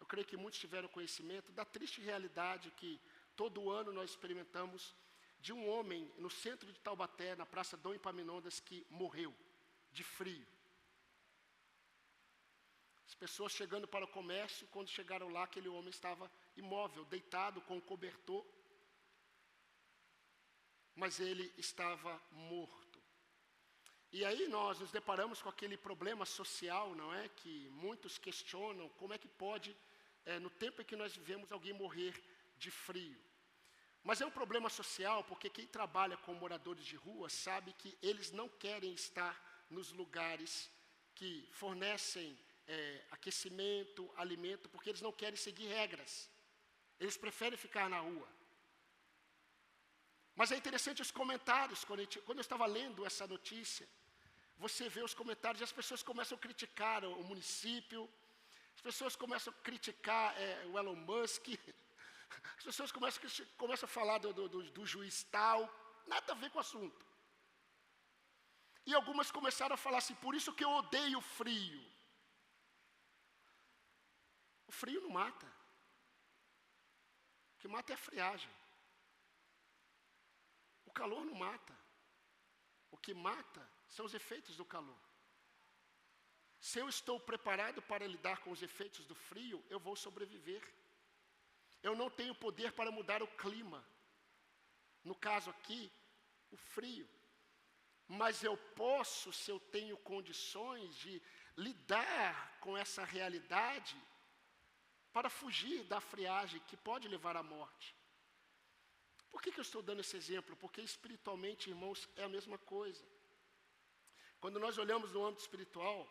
eu creio que muitos tiveram conhecimento da triste realidade que todo ano nós experimentamos de um homem no centro de Taubaté, na Praça Dom Epaminondas, que morreu de frio. As pessoas chegando para o comércio, quando chegaram lá, aquele homem estava imóvel, deitado com um cobertor, mas ele estava morto. E aí nós nos deparamos com aquele problema social, não é? Que muitos questionam como é que pode, no tempo em que nós vivemos, alguém morrer de frio. Mas é um problema social porque quem trabalha com moradores de rua sabe que eles não querem estar nos lugares que fornecem aquecimento, alimento, porque eles não querem seguir regras. Eles preferem ficar na rua. Mas é interessante os comentários, quando eu estava lendo essa notícia, você vê os comentários e as pessoas começam a criticar o município, as pessoas começam a criticar o Elon Musk, as pessoas começam a falar do juiz tal, nada a ver com o assunto. E algumas começaram a falar assim, por isso que eu odeio o frio. O frio não mata. O que mata é a friagem. O calor não mata. O que mata são os efeitos do calor. Se eu estou preparado para lidar com os efeitos do frio, eu vou sobreviver. Eu não tenho poder para mudar o clima. No caso aqui, o frio. Mas eu posso, se eu tenho condições de lidar com essa realidade, para fugir da friagem que pode levar à morte. Por que eu estou dando esse exemplo? Porque espiritualmente, irmãos, é a mesma coisa. Quando nós olhamos no âmbito espiritual,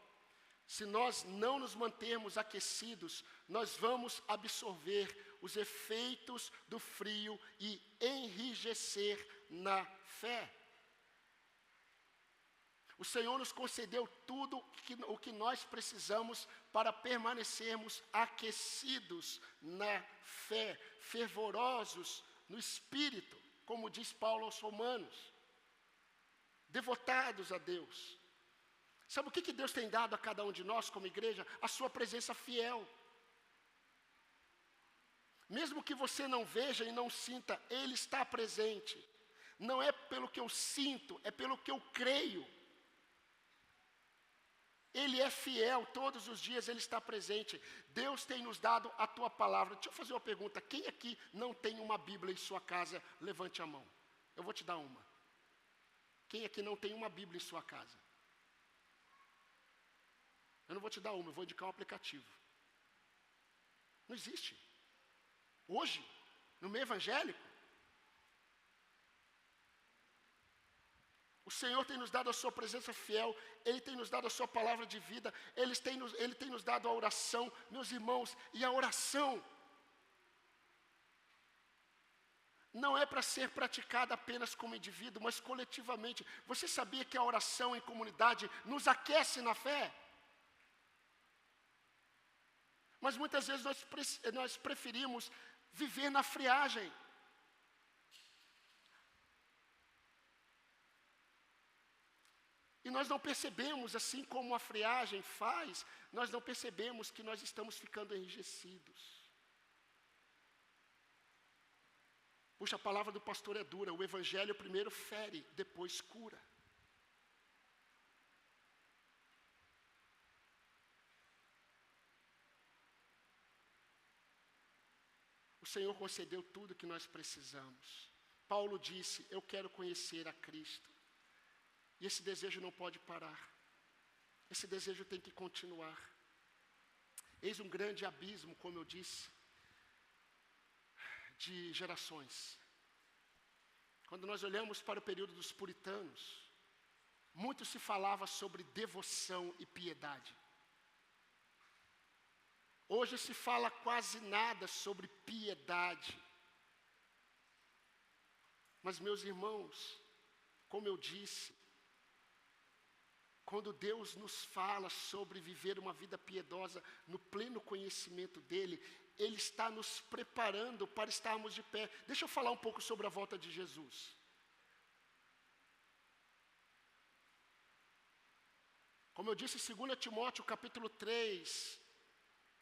se nós não nos mantermos aquecidos, nós vamos absorver os efeitos do frio e enrijecer na fé. O Senhor nos concedeu tudo o que nós precisamos para permanecermos aquecidos na fé, fervorosos no Espírito, como diz Paulo aos Romanos, devotados a Deus. Sabe o que Deus tem dado a cada um de nós como igreja? A sua presença fiel. Mesmo que você não veja e não sinta, Ele está presente. Não é pelo que eu sinto, é pelo que eu creio. Ele é fiel, todos os dias Ele está presente. Deus tem nos dado a tua palavra. Deixa eu fazer uma pergunta. Quem aqui não tem uma Bíblia em sua casa? Levante a mão. Eu vou te dar uma. Quem aqui não tem uma Bíblia em sua casa? Eu não vou te dar uma, eu vou indicar um aplicativo. Não existe. Hoje, no meio evangélico, o Senhor tem nos dado a sua presença fiel, Ele tem nos dado a sua palavra de vida, Ele tem nos dado a oração, meus irmãos, e a oração não é para ser praticada apenas como indivíduo, mas coletivamente. Você sabia que a oração em comunidade nos aquece na fé? Mas muitas vezes nós preferimos viver na friagem. E nós não percebemos, assim como a friagem faz, nós não percebemos que nós estamos ficando enrijecidos. Puxa, a palavra do pastor é dura, o evangelho primeiro fere, depois cura. O Senhor concedeu tudo que nós precisamos. Paulo disse, eu quero conhecer a Cristo. E esse desejo não pode parar. Esse desejo tem que continuar. Eis um grande abismo, como eu disse, de gerações. Quando nós olhamos para o período dos puritanos, muito se falava sobre devoção e piedade. Hoje se fala quase nada sobre piedade. Mas, meus irmãos, como eu disse, quando Deus nos fala sobre viver uma vida piedosa no pleno conhecimento dEle, Ele está nos preparando para estarmos de pé. Deixa eu falar um pouco sobre a volta de Jesus. Como eu disse, 2 Timóteo capítulo 3,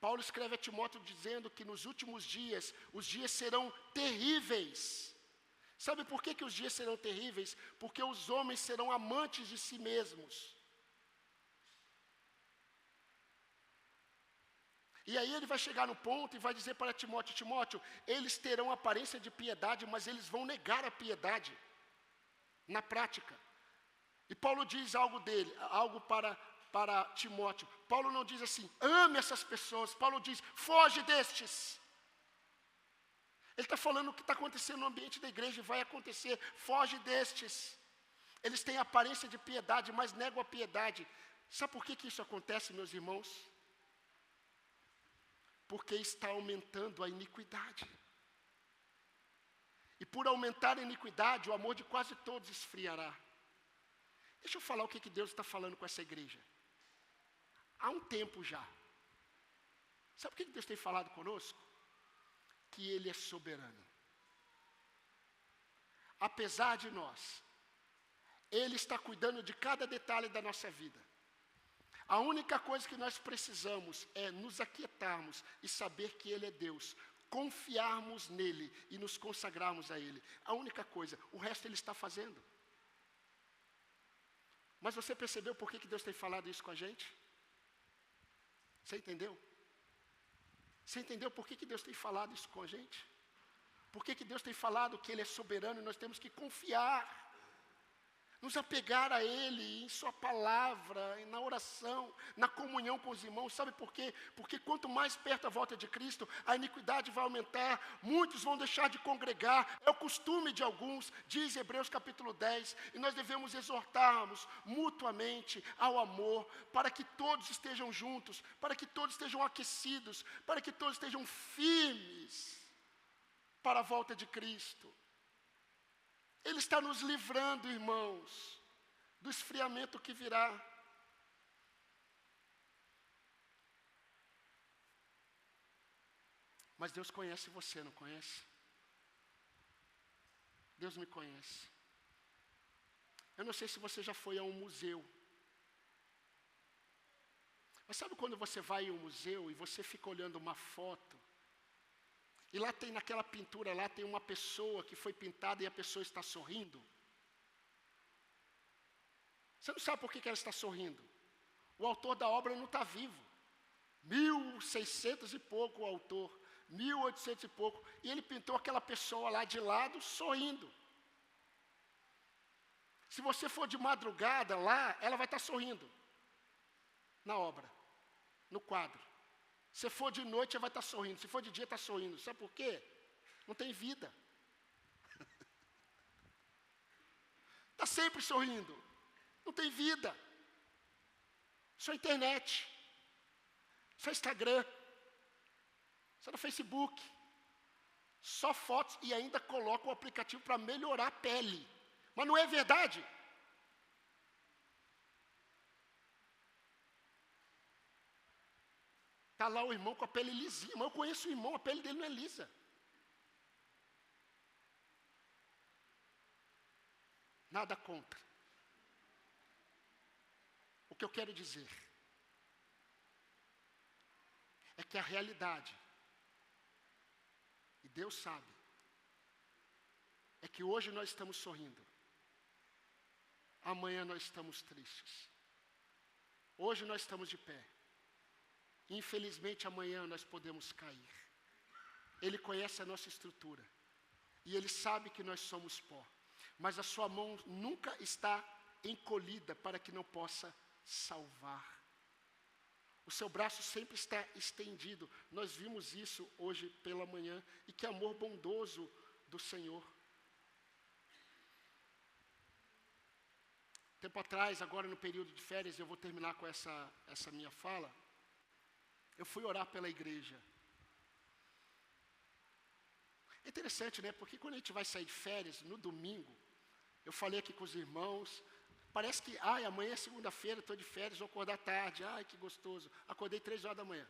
Paulo escreve a Timóteo dizendo que nos últimos dias, os dias serão terríveis. Sabe por que os dias serão terríveis? Porque os homens serão amantes de si mesmos. E aí ele vai chegar no ponto e vai dizer para Timóteo, Timóteo, eles terão aparência de piedade, mas eles vão negar a piedade na prática. E Paulo diz algo para Timóteo. Paulo não diz assim, ame essas pessoas. Paulo diz, foge destes. Ele está falando o que está acontecendo no ambiente da igreja e vai acontecer. Foge destes. Eles têm aparência de piedade, mas negam a piedade. Sabe por que isso acontece, meus irmãos? Porque está aumentando a iniquidade. E por aumentar a iniquidade, o amor de quase todos esfriará. Deixa eu falar o que Deus está falando com essa igreja. Há um tempo já. Sabe o que Deus tem falado conosco? Que Ele é soberano. Apesar de nós, Ele está cuidando de cada detalhe da nossa vida. A única coisa que nós precisamos é nos aquietarmos e saber que Ele é Deus, confiarmos nele e nos consagrarmos a Ele. A única coisa, o resto Ele está fazendo. Mas você percebeu por que Deus tem falado isso com a gente? Você entendeu? Você entendeu por que Deus tem falado isso com a gente? Por que Deus tem falado que Ele é soberano e nós temos que confiar? Nos apegar a Ele, em Sua palavra, na oração, na comunhão com os irmãos. Sabe por quê? Porque quanto mais perto a volta de Cristo, a iniquidade vai aumentar, muitos vão deixar de congregar, é o costume de alguns, diz Hebreus capítulo 10, e nós devemos exortarmos mutuamente ao amor, para que todos estejam juntos, para que todos estejam aquecidos, para que todos estejam firmes para a volta de Cristo. Ele está nos livrando, irmãos, do esfriamento que virá. Mas Deus conhece você, não conhece? Deus me conhece. Eu não sei se você já foi a um museu. Mas sabe quando você vai em um museu e você fica olhando uma foto, e lá tem, naquela pintura, lá tem uma pessoa que foi pintada e a pessoa está sorrindo? Você não sabe por que ela está sorrindo. O autor da obra não está vivo. 1600 e pouco o autor, 1800 e pouco, e ele pintou aquela pessoa lá de lado sorrindo. Se você for de madrugada lá, ela vai estar sorrindo na obra, no quadro. Se for de noite, ela vai estar sorrindo. Se for de dia, está sorrindo. Sabe por quê? Não tem vida. Está sempre sorrindo. Não tem vida. Só internet. Só Instagram. Só no Facebook. Só fotos e ainda coloca o aplicativo para melhorar a pele. Mas não é verdade. Está lá o irmão com a pele lisinha. Mas eu conheço o irmão, a pele dele não é lisa. Nada contra. O que eu quero dizer é que a realidade, e Deus sabe, é que hoje nós estamos sorrindo. Amanhã nós estamos tristes. Hoje nós estamos de pé. Infelizmente amanhã nós podemos cair. Ele conhece a nossa estrutura. E Ele sabe que nós somos pó. Mas a sua mão nunca está encolhida para que não possa salvar. O seu braço sempre está estendido. Nós vimos isso hoje pela manhã. E que amor bondoso do Senhor. Tempo atrás, agora no período de férias, eu vou terminar com essa minha fala. Eu fui orar pela igreja. É interessante, né? Porque quando a gente vai sair de férias, no domingo, eu falei aqui com os irmãos, parece que, amanhã é segunda-feira, estou de férias, vou acordar tarde, que gostoso. Acordei 3 horas da manhã.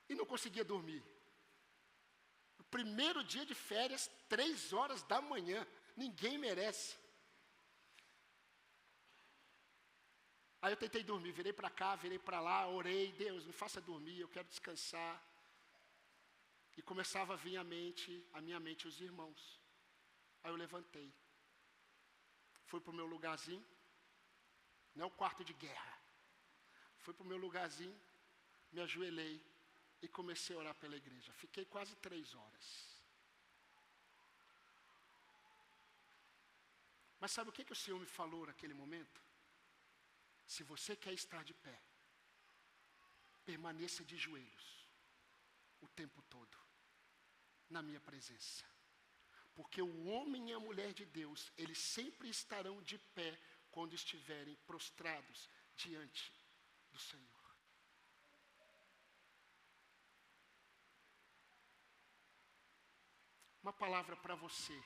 E não conseguia dormir. O primeiro dia de férias, 3 horas da manhã. Ninguém merece. Aí eu tentei dormir, virei para cá, virei para lá, orei, Deus, me faça dormir, eu quero descansar. E começava a vir à minha mente os irmãos. Aí eu levantei. Fui para o meu lugarzinho, não é o quarto de guerra. Fui para o meu lugarzinho, me ajoelhei e comecei a orar pela igreja. Fiquei quase 3 horas. Mas sabe o que o Senhor me falou naquele momento? Se você quer estar de pé, permaneça de joelhos o tempo todo, na minha presença. Porque o homem e a mulher de Deus, eles sempre estarão de pé quando estiverem prostrados diante do Senhor. Uma palavra para você.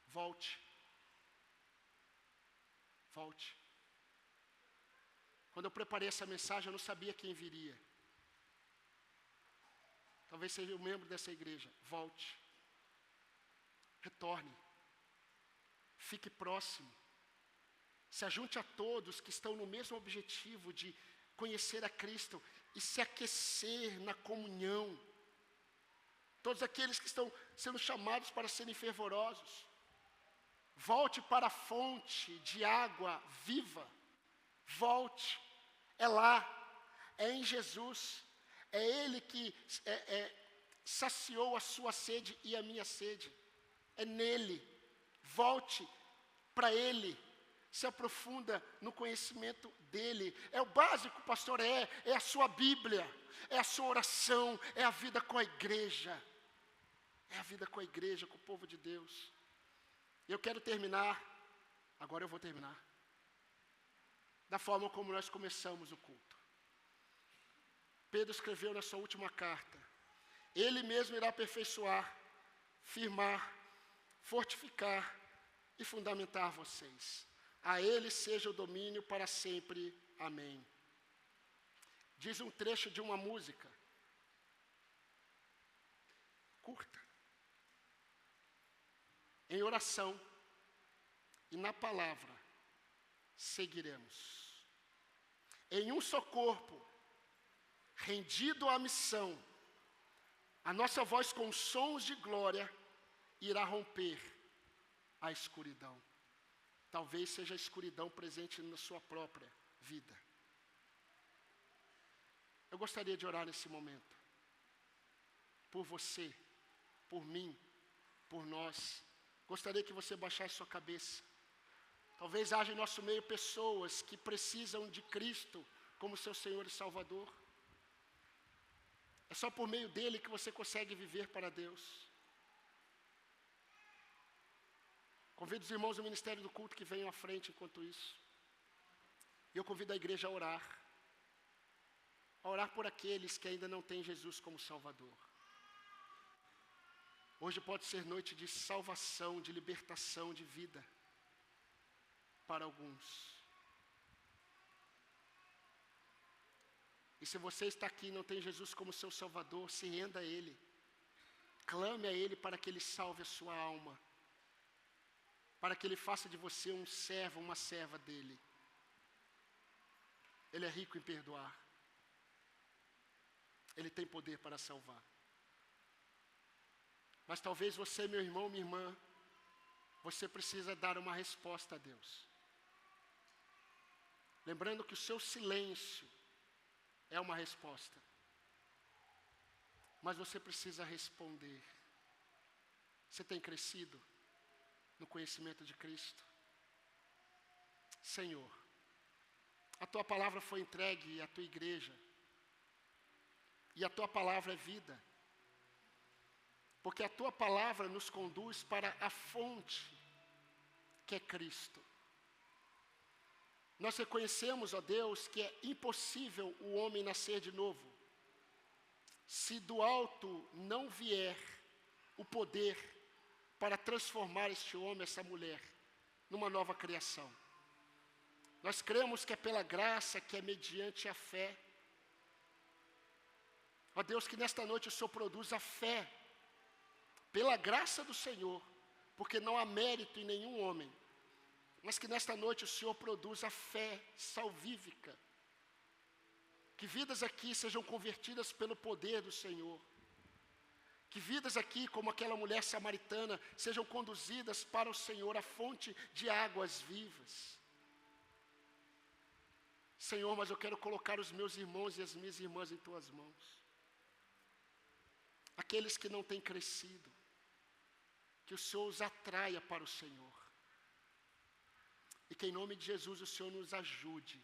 Volte. Volte. Quando eu preparei essa mensagem, eu não sabia quem viria. Talvez seja um membro dessa igreja. Volte. Retorne. Fique próximo. Se ajunte a todos que estão no mesmo objetivo de conhecer a Cristo e se aquecer na comunhão. Todos aqueles que estão sendo chamados para serem fervorosos. Volte para a fonte de água viva. Volte. É lá. É em Jesus. É Ele que saciou a sua sede e a minha sede. É nele. Volte para Ele. Se aprofunda no conhecimento dEle. É o básico, pastor, é a sua Bíblia. É a sua oração. É a vida com a igreja. É a vida com a igreja, com o povo de Deus. Eu quero terminar, agora eu vou terminar, da forma como nós começamos o culto. Pedro escreveu na sua última carta: Ele mesmo irá aperfeiçoar, firmar, fortificar e fundamentar vocês. A Ele seja o domínio para sempre. Amém. Diz um trecho de uma música curta. Em oração e na palavra seguiremos. Em um só corpo, rendido à missão, a nossa voz com sons de glória irá romper a escuridão. Talvez seja a escuridão presente na sua própria vida. Eu gostaria de orar nesse momento. Por você, por mim, por nós. Gostaria que você baixasse sua cabeça. Talvez haja em nosso meio pessoas que precisam de Cristo como seu Senhor e Salvador. É só por meio dele que você consegue viver para Deus. Convido os irmãos do Ministério do Culto que venham à frente enquanto isso. E eu convido a igreja a orar. A orar por aqueles que ainda não têm Jesus como Salvador. Hoje pode ser noite de salvação, de libertação, de vida para alguns. E se você está aqui e não tem Jesus como seu Salvador, se renda a Ele. Clame a Ele para que Ele salve a sua alma. Para que Ele faça de você um servo, uma serva dEle. Ele é rico em perdoar. Ele tem poder para salvar. Mas talvez você, meu irmão, minha irmã, você precisa dar uma resposta a Deus. Lembrando que o seu silêncio é uma resposta. Mas você precisa responder. Você tem crescido no conhecimento de Cristo? Senhor, a Tua palavra foi entregue à Tua igreja. E a Tua palavra é vida. Porque a Tua palavra nos conduz para a fonte, que é Cristo. Nós reconhecemos, ó Deus, que é impossível o homem nascer de novo, se do alto não vier o poder para transformar este homem, essa mulher, numa nova criação. Nós cremos que é pela graça, que é mediante a fé. Ó Deus, que nesta noite o Senhor produza fé, pela graça do Senhor, porque não há mérito em nenhum homem, mas que nesta noite o Senhor produza fé salvífica, que vidas aqui sejam convertidas pelo poder do Senhor, que vidas aqui, como aquela mulher samaritana, sejam conduzidas para o Senhor, a fonte de águas vivas. Senhor, mas eu quero colocar os meus irmãos e as minhas irmãs em Tuas mãos. Aqueles que não têm crescido, que o Senhor os atraia para o Senhor. E que em nome de Jesus o Senhor nos ajude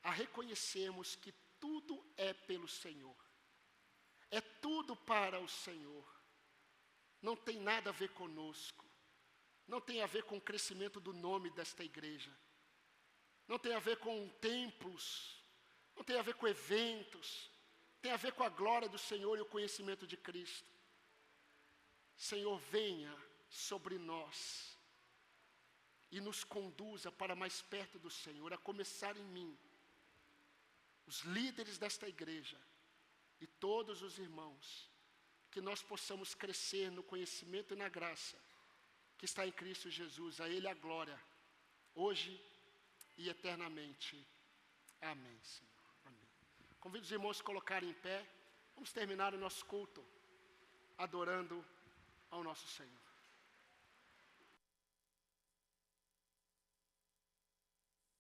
a reconhecermos que tudo é pelo Senhor. É tudo para o Senhor. Não tem nada a ver conosco. Não tem a ver com o crescimento do nome desta igreja. Não tem a ver com templos. Não tem a ver com eventos. Tem a ver com a glória do Senhor e o conhecimento de Cristo. Senhor, venha sobre nós e nos conduza para mais perto do Senhor, a começar em mim, os líderes desta igreja e todos os irmãos, que nós possamos crescer no conhecimento e na graça que está em Cristo Jesus. A Ele a glória, hoje e eternamente. Amém, Senhor. Amém. Convido os irmãos a se colocarem em pé. Vamos terminar o nosso culto adorando ao nosso Senhor.